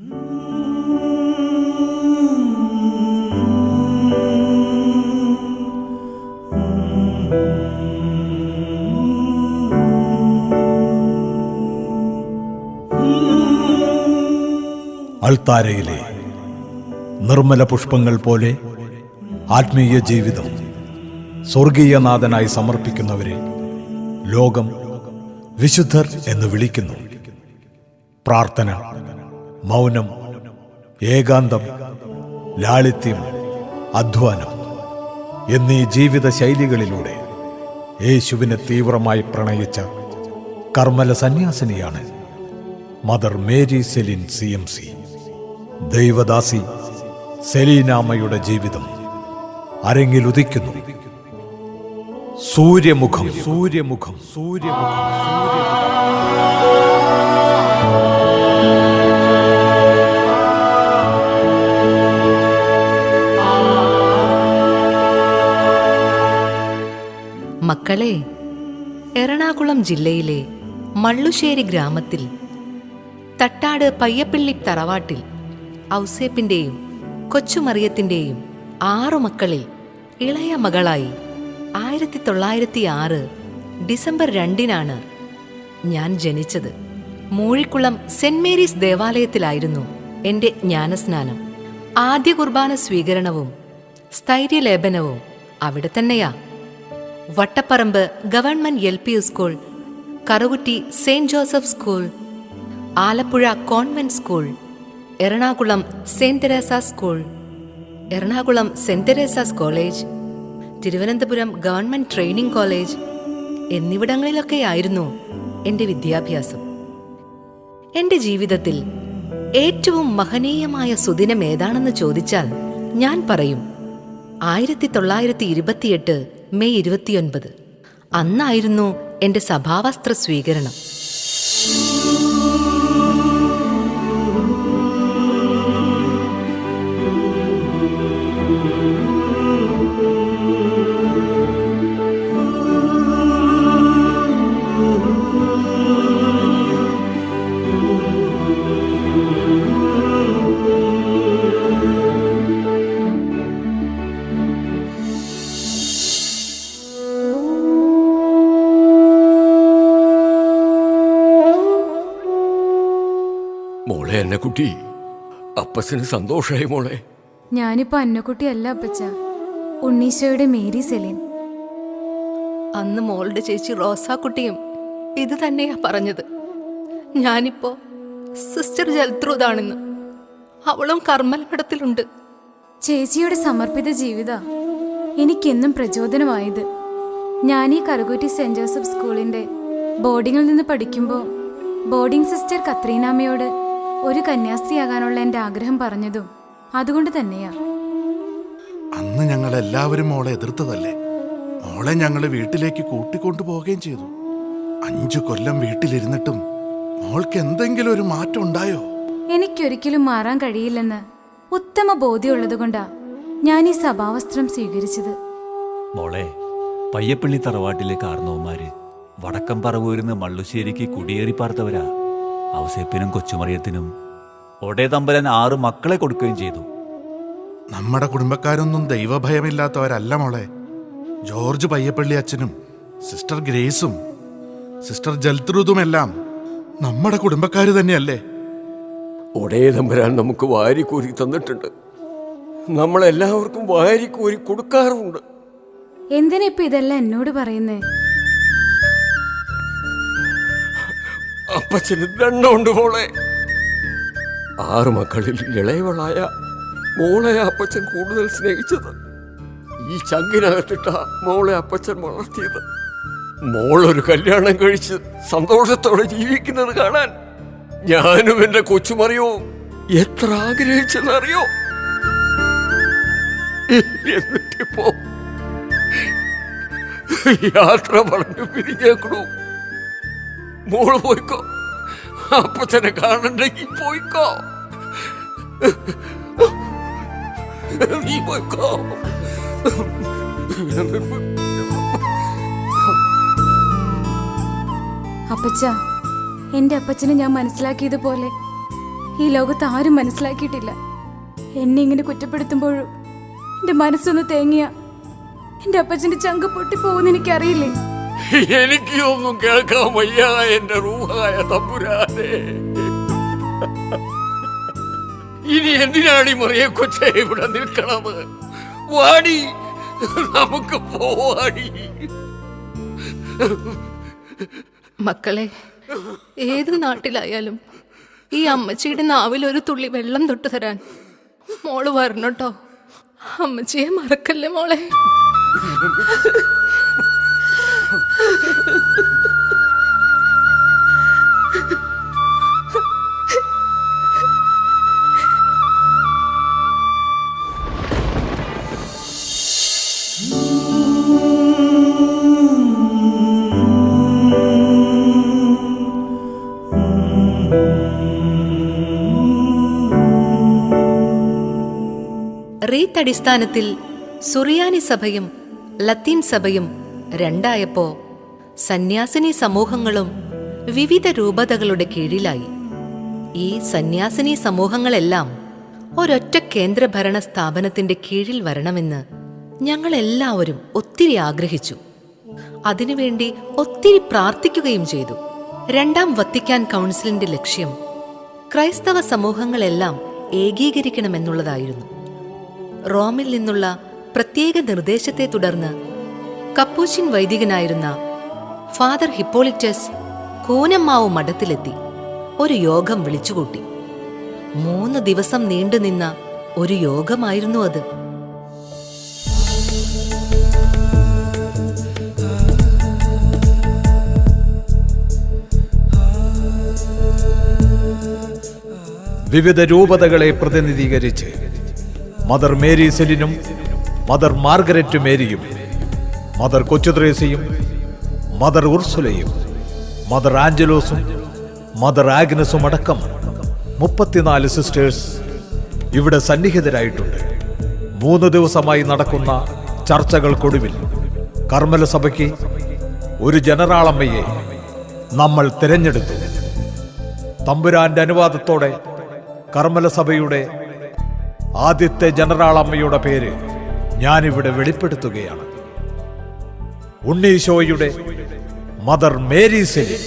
അൾത്താരയിലെ നിർമ്മല പുഷ്പങ്ങൾ പോലെ ആത്മീയ ജീവിതം സ്വർഗീയനാഥനായി സമർപ്പിക്കുന്നവരെ ലോകം വിശുദ്ധർ എന്ന് വിളിക്കുന്നു. പ്രാർത്ഥന, മൗനം, ഏകാന്തം, ലാളിത്യം, അധ്വാനം എന്നീ ജീവിത ശൈലികളിലൂടെ യേശുവിനെ തീവ്രമായി പ്രണയിച്ച കർമ്മല സന്യാസിനിയാണ് മദർ മേരി സെലിൻ CMC. ദൈവദാസി സെലീനാമ്മയുടെ ജീവിതം അരങ്ങിലുദിക്കുന്നു. സൂര്യമുഖം സൂര്യമുഖം സൂര്യമുഖം മക്കളെ, എറണാകുളം ജില്ലയിലെ മള്ളുശ്ശേരി ഗ്രാമത്തിൽ തട്ടാട് പയ്യപ്പള്ളി തറവാട്ടിൽ ഔസേപ്പിന്റെയും കൊച്ചുമറിയത്തിന്റെയും 6 മക്കളിൽ ഇളയ മകളായി 1906 ഡിസംബർ 2 ഞാൻ ജനിച്ചത്. മൂഴിക്കുളം സെന്റ് മേരീസ് ദേവാലയത്തിലായിരുന്നു എൻ്റെ ജ്ഞാനസ്നാനം. ആദ്യ കുർബാന സ്വീകരണവും സ്ഥൈര്യലേപനവും അവിടെ തന്നെയാ. Vattaparambu government LP school, Karukutty saint Joseph school, Alappuzha convent school, Ernakulam saint Teresa's school, Ernakulam saint Teresa's college, Thiruvananthapuram government training college എന്നിവിടങ്ങളിലൊക്കെയായിരുന്നു എൻ്റെ വിദ്യാഭ്യാസം. എൻ്റെ ജീവിതത്തിൽ ഏറ്റവും മഹനീയമായ സുദിനം ഏതാണെന്ന് ചോദിച്ചാൽ ഞാൻ പറയും 1928 മെയ് 29. അന്നായിരുന്നു എൻ്റെ സഭാവസ്ത്ര സ്വീകരണം. മോളെ അന്നക്കുട്ടി, അപ്പച്ചന് സന്തോഷായി മോളെ. ഞാനിപ്പോ അന്നക്കുട്ടിയല്ല അപ്പച്ച, ഉണ്ണീശോയുടെ മേരി സെലിൻ. അന്ന് മോളുടെ ചേച്ചി റോസാക്കുട്ടിയും ഇത് തന്നെയാ പറഞ്ഞത്. ഞാനിപ്പോ സിസ്റ്റർ ജൽത്രൂതാണെന്ന്. അവളും കർമ്മലമഠത്തിലുണ്ട്. ചേച്ചിയുടെ സമർപ്പിത ജീവിത എനിക്കെന്നും പ്രചോദനമായത്. ഞാൻ ഈ കറുകുറ്റി സെന്റ് ജോസഫ് സ്കൂളിന്റെ ബോർഡിങ്ങിൽ നിന്ന് പഠിക്കുമ്പോൾ ബോർഡിംഗ് സിസ്റ്റർ കത്രീനാമ്മയോട് ഒരു കന്യാസ്ത്രീയാകാനുള്ള എൻ്റെ ആഗ്രഹം പറഞ്ഞതും അതുകൊണ്ട് തന്നെയാ. അന്ന് ഞങ്ങൾ എല്ലാവരും മോളെ എതിർത്തതല്ലേ. മോളെ ഞങ്ങൾ വീട്ടിലേക്ക് കൂട്ടിക്കൊണ്ടു പോവുകയും ചെയ്തു. 5 കൊല്ലം വീട്ടിലിരുന്നിട്ടും മോൾക്ക് എന്തെങ്കിലും ഒരു മാറ്റം ഉണ്ടായോ? എനിക്കൊരിക്കലും മാറാൻ കഴിയില്ലെന്ന് ഉത്തമ ബോധ്യമുള്ളതുകൊണ്ടാ ഞാൻ ഈ സഭാവസ്ത്രം സ്വീകരിച്ചത്. മോളെ, പയ്യപ്പള്ളി തറവാട്ടിലെ കാർന്നവന്മാര് വടക്കം പറവൂരിന്ന് മള്ളുശ്ശേരിക്ക് കുടിയേറി പാർത്തവരാ. ഔസേപ്പിനും കൊച്ചുമറിയത്തിനും ഒടേ തമ്പുരാൻ 6 മക്കളെ കൊടുക്കുകയും ചെയ്തു. നമ്മുടെ കുടുംബക്കാരൊന്നും ദൈവഭയമില്ലാത്തവരല്ല മോളെ. ജോർജ് പയ്യപ്പള്ളി അച്ഛനും സിസ്റ്റർ ഗ്രേസും സിസ്റ്റർ ജൽത്രൂതുമെല്ലാം നമ്മുടെ കുടുംബക്കാര് തന്നെയല്ലേ. ഒടേ തമ്പുരാൻ നമുക്ക് വാരിക്കോരി തന്നിട്ടുണ്ട്. നമ്മളെല്ലാവർക്കും വാരിക്കോരി കൊടുക്കാറുമുണ്ട്. എന്തിനാ ഇപ്പൊ ഇതെല്ലാം എന്നോട് പറയുന്നേ? അപ്പച്ചന് ദണ്ഡമുണ്ട് മോളെ. 6 മക്കളിൽ ഇളയവളായ മോളെ അപ്പച്ചൻ കൂടുതൽ സ്നേഹിച്ചത്. ഈ ചങ്കിനകത്തിട്ട മോളെ അപ്പച്ചൻ വളർത്തിയത്. മോളൊരു കല്യാണം കഴിച്ച് സന്തോഷത്തോടെ ജീവിക്കുന്നത് കാണാൻ ഞാനും എന്റെ കൊച്ചുമറിയവും എത്ര ആഗ്രഹിച്ചെന്നറിയോ. എന്നിട്ടിപ്പോ യാത്ര പറഞ്ഞു പിരിഞ്ഞേക്കണു. മോള് പോയിക്കോ, അപ്പച്ചനെ കാണണ്ടെങ്കിൽ പോയിക്കോ, നീ പോയിക്കോ. അപ്പച്ച, എന്റെ അപ്പച്ചനെ ഞാൻ മനസ്സിലാക്കിയതുപോലെ ഈ ലോകത്ത് ആരും മനസ്സിലാക്കിയിട്ടില്ല. എന്നെ ഇങ്ങനെ കുറ്റപ്പെടുത്തുമ്പോഴും എന്റെ മനസ്സൊന്ന് തേങ്ങിയ എന്റെ അപ്പച്ചന്റെ ചങ്ക് പൊട്ടിപ്പോകുന്ന എനിക്കറിയില്ലേ. എനിക്ക് ഒന്നും കേൾക്കാൻ വയ്യ എന്റെ റൂഹായ തമ്പുരാനെ. ഇനി എന്തിനാണ് ഈ മറിയ കൊച്ചെ ഇവിടെ നിൽക്കണത്? വാടി, നമുക്ക് പോവാടി. മക്കളെ, ഏത് നാട്ടിലായാലും ഈ അമ്മച്ചിയുടെ നാവിൽ ഒരു തുള്ളി വെള്ളം തൊട്ട് തരാൻ മോള് വരണട്ടോ. അമ്മച്ചിയെ മറക്കല്ലേ മോളെ. റീത്ത് അടിസ്ഥാനത്തിൽ സുറിയാനി സഭയും ലത്തീൻ സഭയും രണ്ടായപ്പോ സന്യാസിനി സമൂഹങ്ങളും വിവിധ രൂപതകളുടെ കീഴിലായി. ഈ സന്യാസിനി സമൂഹങ്ങളെല്ലാം ഒരൊറ്റ കേന്ദ്രഭരണ സ്ഥാപനത്തിന്റെ കീഴിൽ വരണമെന്ന് ഞങ്ങളെല്ലാവരും ഒത്തിരി ആഗ്രഹിച്ചു. അതിനുവേണ്ടി ഒത്തിരി പ്രാർത്ഥിക്കുകയും ചെയ്തു. രണ്ടാം വത്തിക്കാൻ കൗൺസിലിന്റെ ലക്ഷ്യം ക്രൈസ്തവ സമൂഹങ്ങളെല്ലാം ഏകീകരിക്കണമെന്നുള്ളതായിരുന്നു. റോമിൽ നിന്നുള്ള പ്രത്യേക നിർദ്ദേശത്തെ തുടർന്ന് കപ്പൂച്ചിൻ വൈദികനായിരുന്ന ഫാദർ ഹിപ്പോളിറ്റസ് കൂനമ്മാവ് മഠത്തിലെത്തി ഒരു യോഗം വിളിച്ചുകൂട്ടി. 3 ദിവസം നീണ്ടുനിന്ന ഒരു യോഗമായിരുന്നു അത്. വിവിധ രൂപതകളെ പ്രതിനിധീകരിച്ച് മദർ മേരി സെലിനും മദർ മാർഗരറ്റ് മേരിയും മദർ കൊച്ചുത്രേസിയും മദർ ഉർസുലയും മദർ ആഞ്ചലോസും മദർ ആഗ്നസും അടക്കം 34 സിസ്റ്റേഴ്സ് ഇവിടെ സന്നിഹിതരായിട്ടുണ്ട്. 3 ദിവസമായി നടക്കുന്ന ചർച്ചകൾക്കൊടുവിൽ കർമ്മല സഭയ്ക്ക് ഒരു ജനറാളമ്മയെ നമ്മൾ തിരഞ്ഞെടുത്തു. തമ്പുരാന്റെ അനുവാദത്തോടെ കർമ്മല സഭയുടെ ആദ്യത്തെ ജനറാളമ്മയുടെ പേര് ഞാനിവിടെ വെളിപ്പെടുത്തുകയാണ്. ഉണ്ണീശോയുടെ മദർ മേരി സെലിൻ.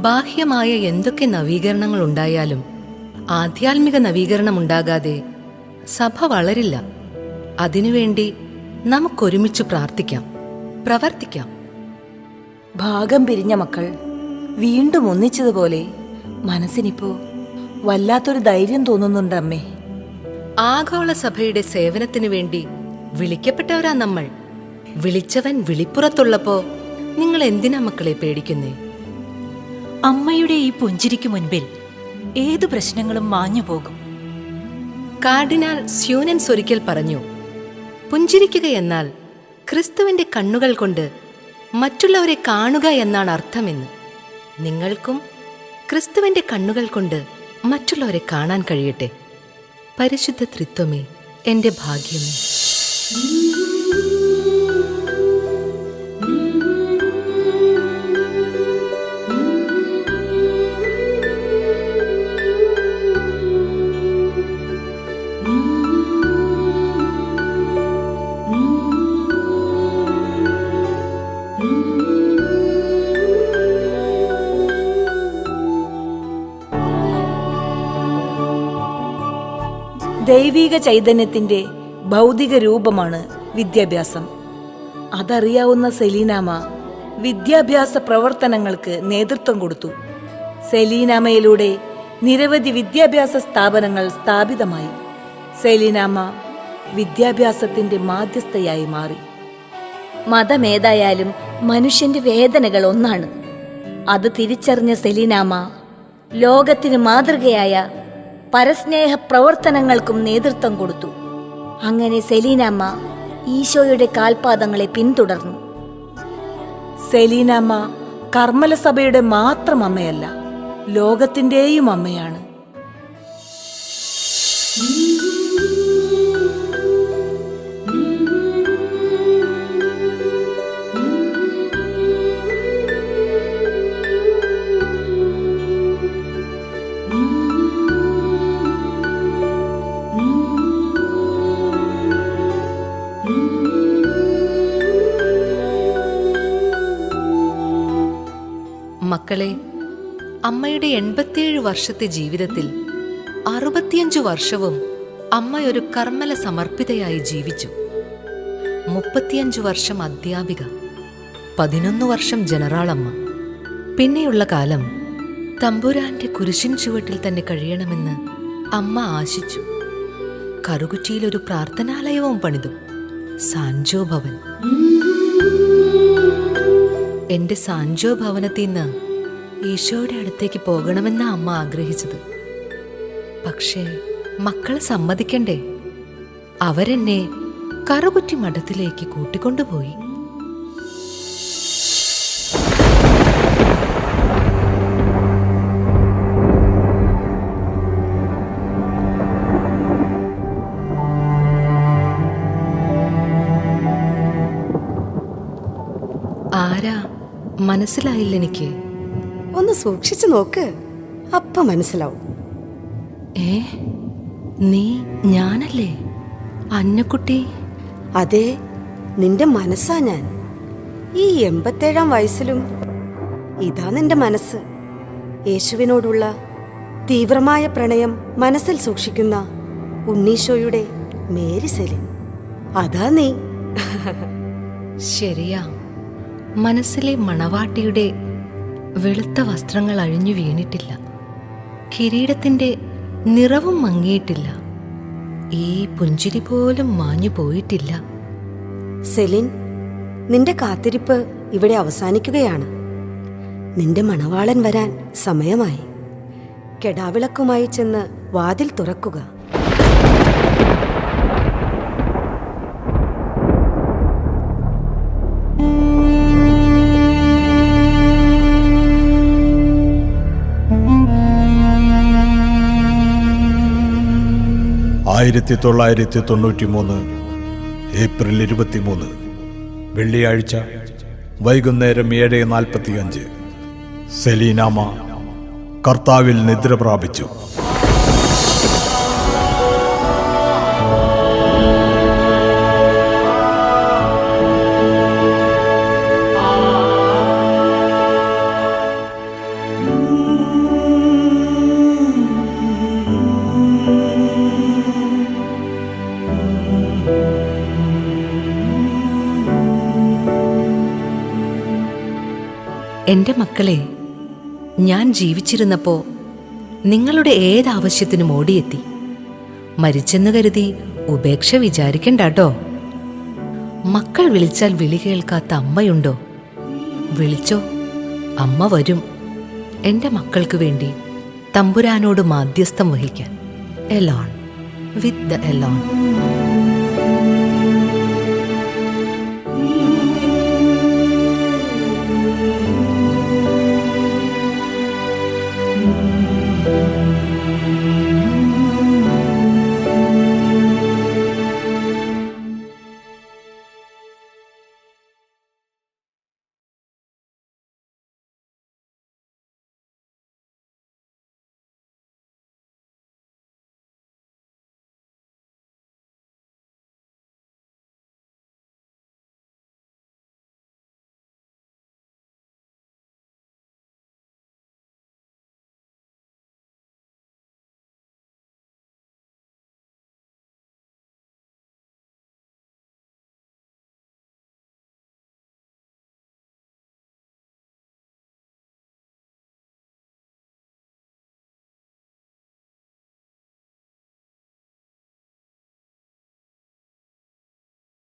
ബാഹ്യമായ എന്തൊക്കെ നവീകരണങ്ങൾ ഉണ്ടായാലും ആധ്യാത്മിക നവീകരണം ഉണ്ടാകാതെ സഭ വളരില്ല. അതിനുവേണ്ടി നമുക്കൊരുമിച്ച് പ്രാർത്ഥിക്കാം, പ്രവർത്തിക്കാം. ഭാഗം പിരിഞ്ഞ മക്കൾ വീണ്ടും ഒന്നിച്ചതുപോലെ മനസ്സിനിപ്പോ വല്ലാത്തൊരു ധൈര്യം തോന്നുന്നുണ്ട് അമ്മേ. ആഗോള സഭയുടെ സേവനത്തിനു വേണ്ടി വിളിക്കപ്പെട്ടവരാ നമ്മൾ. വിളിച്ചവൻ വിളിപ്പുറത്തുള്ളപ്പോ നിങ്ങൾ എന്തിനാ മക്കളെ പേടിക്കുന്നേ? അമ്മയുടെ ഈ പുഞ്ചിരിക്കു മുൻപിൽ ഏതു പ്രശ്നങ്ങളും മാഞ്ഞു പോകും. കാർഡിനാൾ സ്യൂനൻസ് ഒരിക്കൽ പറഞ്ഞു, പുഞ്ചിരിക്കുക എന്നാൽ ക്രിസ്തുവിന്റെ കണ്ണുകൾ കൊണ്ട് മറ്റുള്ളവരെ കാണുക എന്നാണ് അർത്ഥമെന്ന്. നിങ്ങൾക്കും ക്രിസ്തുവിന്റെ കണ്ണുകൾ കൊണ്ട് മറ്റുള്ളവരെ കാണാൻ കഴിയട്ടെ. പരിശുദ്ധ ത്രിത്വമേ, എന്റെ ഭാഗ്യമേ. ദൈവിക ചൈതന്യത്തിന്റെ ഭൗതിക രൂപമാണ് വിദ്യാഭ്യാസം. അതറിയാവുന്ന സെലീനാമ്മ വിദ്യാഭ്യാസ പ്രവർത്തനങ്ങൾക്ക് നേതൃത്വം കൊടുത്തു. സെലീനാമ്മയിലൂടെ നിരവധി വിദ്യാഭ്യാസ സ്ഥാപനങ്ങൾ സ്ഥാപിതമായി. സെലീനാമ്മ വിദ്യാഭ്യാസത്തിന്റെ മാധ്യസ്ഥയായി മാറി. മതമേതായാലും മനുഷ്യന്റെ വേദനകൾ ഒന്നാണ്. അത് തിരിച്ചറിഞ്ഞ സെലീനാമ്മ ലോകത്തിന് മാതൃകയായ പരസ്നേഹ പ്രവർത്തനങ്ങൾക്കും നേതൃത്വം കൊടുത്തു. അങ്ങനെ സെലീനാമ്മ ഈശോയുടെ കാൽപാദങ്ങളെ പിന്തുടർന്നു. സെലീനാമ്മ കർമ്മല സഭയുടെ മാത്രം അമ്മയല്ല, ലോകത്തിന്റെയും അമ്മയാണ്. മക്കളെ, അമ്മയുടെ 87 വർഷത്തെ ജീവിതത്തിൽ 65 വർഷവും അമ്മ ഒരു കർമ്മല സമർപ്പിതയായി ജീവിച്ചു. 35 വർഷം അധ്യാപിക, 11 വർഷം ജനറാളമ്മ. പിന്നെയുള്ള കാലം തമ്പുരാന്റെ കുരിശിൻ ചുവട്ടിൽ തന്നെ കഴിയണമെന്ന് അമ്മ ആശിച്ചു. കറുകുറ്റിയിലൊരു പ്രാർത്ഥനാലയവും പണിതു, സാൻജോ ഭവൻ. എന്റെ സാൻജോ ഭവനത്തിൽ നിന്ന് ഈശോയുടെ അടുത്തേക്ക് പോകണമെന്ന അമ്മ ആഗ്രഹിച്ചത്. പക്ഷേ മക്കളെ സമ്മതിക്കണ്ടേ? അവരെന്നെ കറുകുറ്റി മഠത്തിലേക്ക് കൂട്ടിക്കൊണ്ടുപോയി. ആരാ മനസ്സിലായില്ല എനിക്ക്. ഒന്ന് സൂക്ഷിച്ചു നോക്ക്, അപ്പ മനസ്സിലാവും. നീ ഞാനല്ലേ അന്നക്കുട്ടി? അതെ, നിന്റെ മനസ്സാ ഞാൻ. ഈ 87-ാം വയസ്സിലും ഇതാ നിന്റെ മനസ്സ്. യേശുവിനോടുള്ള തീവ്രമായ പ്രണയം മനസ്സിൽ സൂക്ഷിക്കുന്ന ഉണ്ണീശോയുടെ മേരി സെലിൻ. അതാ നീ. ശരിയാ, മനസ്സിലെ മണവാട്ടിയുടെ വെളുത്ത വസ്ത്രങ്ങൾ അഴിഞ്ഞു വീണിട്ടില്ല, കിരീടത്തിന്റെ നിറവും മങ്ങിയിട്ടില്ല, ഈ പുഞ്ചിരി പോലും മാഞ്ഞു പോയിട്ടില്ല. സെലിൻ, നിന്റെ കാത്തിരിപ്പ് ഇവിടെ അവസാനിക്കുകയാണ്. നിന്റെ മണവാളൻ വരാൻ സമയമായി. കെടാവിളക്കുമായി ചെന്ന് വാതിൽ തുറക്കുക. ആയിരത്തി 1993 ഏപ്രിൽ 23 വെള്ളിയാഴ്ച വൈകുന്നേരം 7:45 സെലീനാമ്മ കർത്താവിൽ നിദ്ര പ്രാപിച്ചു. എന്റെ മക്കളെ, ഞാൻ ജീവിച്ചിരുന്നപ്പോ നിങ്ങളുടെ ഏതാവശ്യത്തിനും ഓടിയെത്തി. മരിച്ചെന്ന് കരുതി ഉപേക്ഷ വിചാരിക്കണ്ടാട്ടോ. മക്കൾ വിളിച്ചാൽ വിളി കേൾക്കാത്ത അമ്മയുണ്ടോ? വിളിച്ചോ, അമ്മ വരും. എന്റെ മക്കൾക്ക് വേണ്ടി തമ്പുരാനോട് മാധ്യസ്ഥം വഹിക്കാൻ. Alone with the Elon.